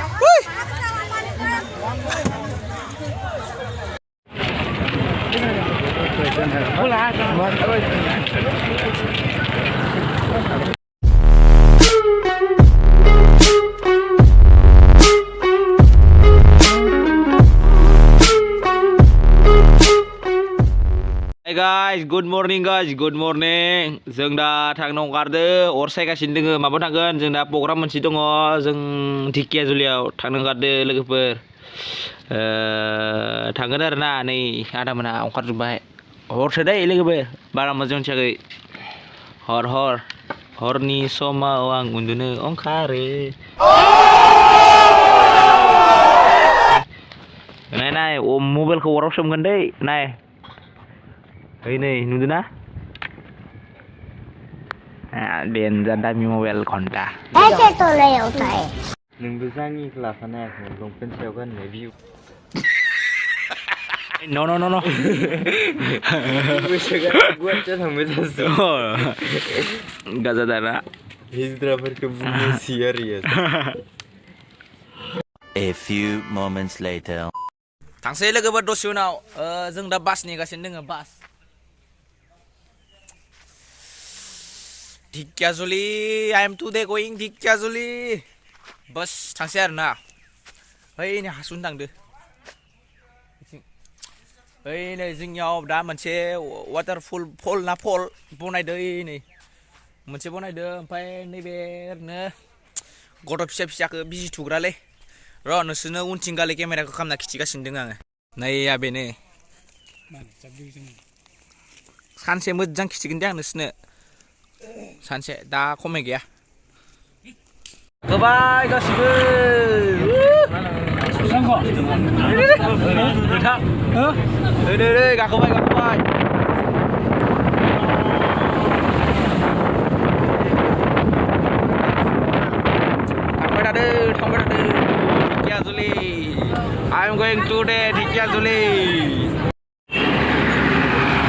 Hey guys, good morning guys, good morning. जों दा थांनो ओंखारदो अर सायगासिनो दोङो माबायाव थांगोन जों दा प्रग्राम मोनसे दङ जों ढेकियाजुलियाव थांनो ओंखारदो लोगोफोर थांगोन आरोना नै आदा मोना ओंखारजोब्बाय हरसो दै लोगोफोर बारा मोजां मिथियाखै हरनि समाव आं उन्दुनो ओंखारो नाय मबाइलखौ अराव सोमगोन दै नाय Hey nih, nudu na? Benza dami mobile konta. Ese toleo tae. Nunggu sangi kelasan aku, lompen kan review. No. Bisa kan buat cara mencari. Gak sadar. Hijrah berkebun siar ya. A few moments later. Tangsai lagi berdua now. Zeng dah bas nih kasih dengar bas. Dhekiajuli I am today going Dhekiajuli बस थांसै आरोना ओइ नै हासुनो थांदो ओइ नै जोंनियाव दा मोनसे वाटारफल फल बनायदो नै मोनसे बनायदो ओमफ्राय नैबे ओरैनो गथ' फिसाखौ बिजि थुग्रालै र' नोंसोरनो उनथिं गाले केमेराखौ खालामना खिथिगासिनो दङ आङो नैया बेनो सानसे मोजां खिथिगोन दे आं नोंसोरनो सानसे दा खमाय गैया गोबाय गासिबो नै गाखोबाय थांबाय थादो Dhekiajuli I am going today Dhekiajuli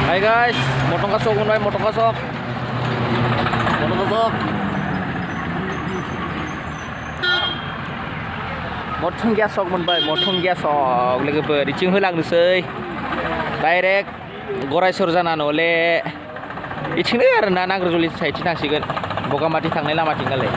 Hai guys motong kasok montong gasok मोनबाय मथं gasok लोगोफोर इथिं होलांनोसै डाइरेक्ट गरायसर जानानै हले इथिंनो आरोना नाग्रिजुलि साइडथिं थांसिगोन बगामाथि थांनाय लामाथिं गाले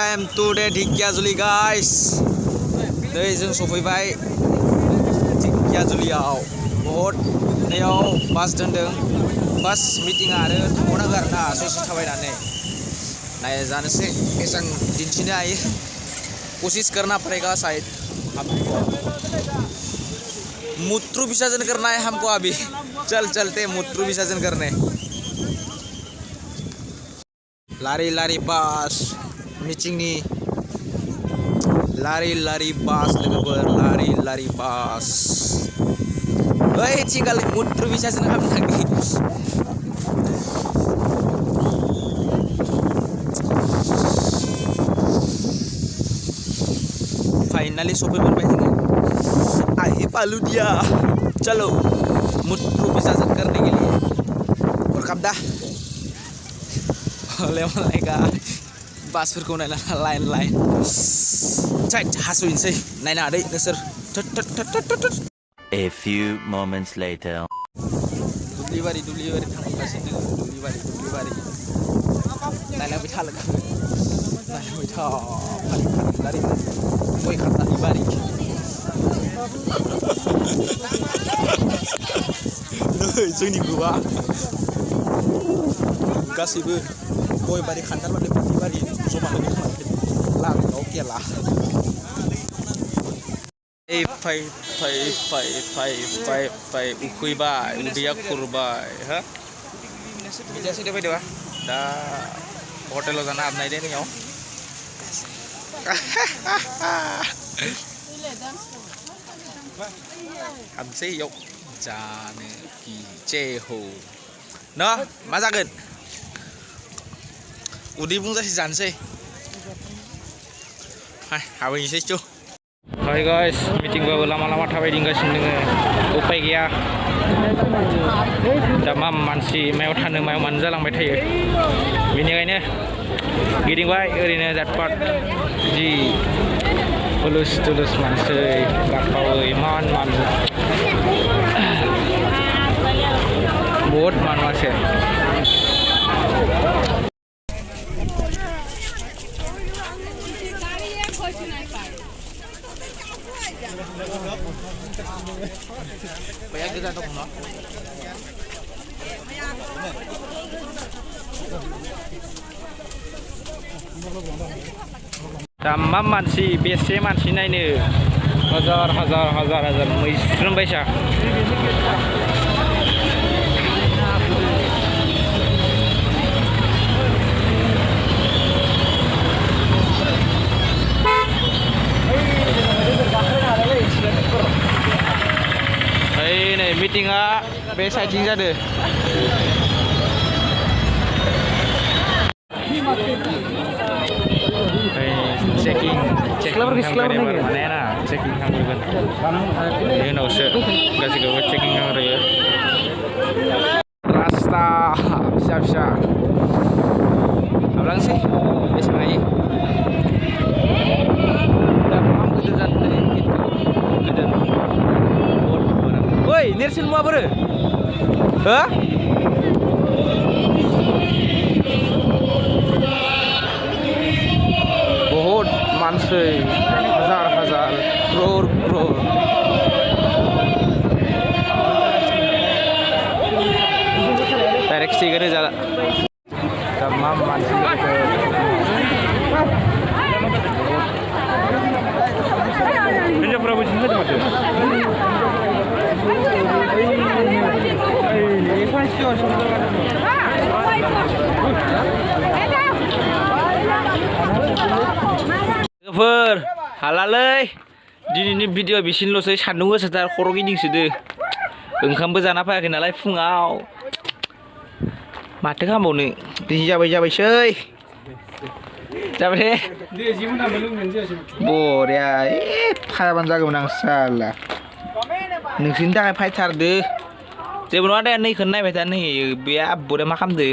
time to the Dhekiajuli guys नै जों सफैबाय ढेकियाजुलियाव बहुद नैयाव बास दोनदों बास मिटिंआ आरो थांबावनांगौ आरोना ससे थाबायनानै नायजानोसै बेसां दिन्थिनो हायो कोशिश करना पड़ेगा शायद मूत्र विसर्जन करना है हमको अभी चलते मूत्र विसर्जन करने लारि बास मिटिंनि लारि बास लोगोफोर लारि बास ओइ थिगाल मूत्र विसर्जन खालामनो थांनि फाइनली सफैबाय जोङो आही पालू दिया चलो मूत्र विसर्जन करने के लिए हरखाब दा हले मालायगा बासफोरखौ नायना लाइन हासुयनोसै नायना हादै नोंसोर A few moments later. दुब्लिबारि थांगासिनो दुब्लिबारि नायलांबाय था लोगो नायलांबाय था फारि गय खाथानि बारि नै जोंनि ग्रुपआ गासैबो गय बारि खान्थाल बारि दुब्लिबारि जमा लोगो थांनानै लामायाव गेला फाय उखैबाय उदैया खुरबाय हा बिदियासो दे बायदोबा दा हटेलाव जाना हाबनाय दे नैयाव हाबसै इयाव जानो जेहौ न मा जागोन उदै बुंजासे जानोसै हाबहैनोसै च' हाय गाइस मिटिंबाबो लामा थाबायदिंगासिनो दोङो उपाय गैया दा मा मानसि मायाव थानो मायाव मानो जालांबाय थायो बेनिखायनो गिदिंबाय ओरैनो जातपात जि हुलुस थुलुस मानसि गाफावो इमान बहुत मानसि banyak kita dong no tambah mansi BC mansi naine hazar मैस्रोम बायसा नै मिटिंआ बे साइडथिं जादों चेकिं माने चेकिं खालामगोन बेनि उनावसो गासैखौबो चेकिं खालामग्रोयो रास्ता फिसा हाबलांसै बेसेबां हायो दा गोबां गिदिर जादों गिदिर ओइ नेरसोन मुवा बोरो हो बहुत मानसि हजार crore डाइरेक्ट सिगारेट जाला तमाम मानसि हिन्जावफोराबो बिदिनो होदों लोगोफोर हालालै दिनैनि भिडिअ बिसिनोल'सै सान्दुं गोसाथार खर' गिदिंसोदो ओंखामबो जाना फैयाखै नालाय फुङाव माथो खालामबावनो बिजि जाबायसै जाबाय बरिया फायाबानो जागौमोन आं साला नोंसोरनि थाखाय फायथारदो जेबो नङा दे नैखौनो नायबाय था नै बे आब'आ मा खालामदो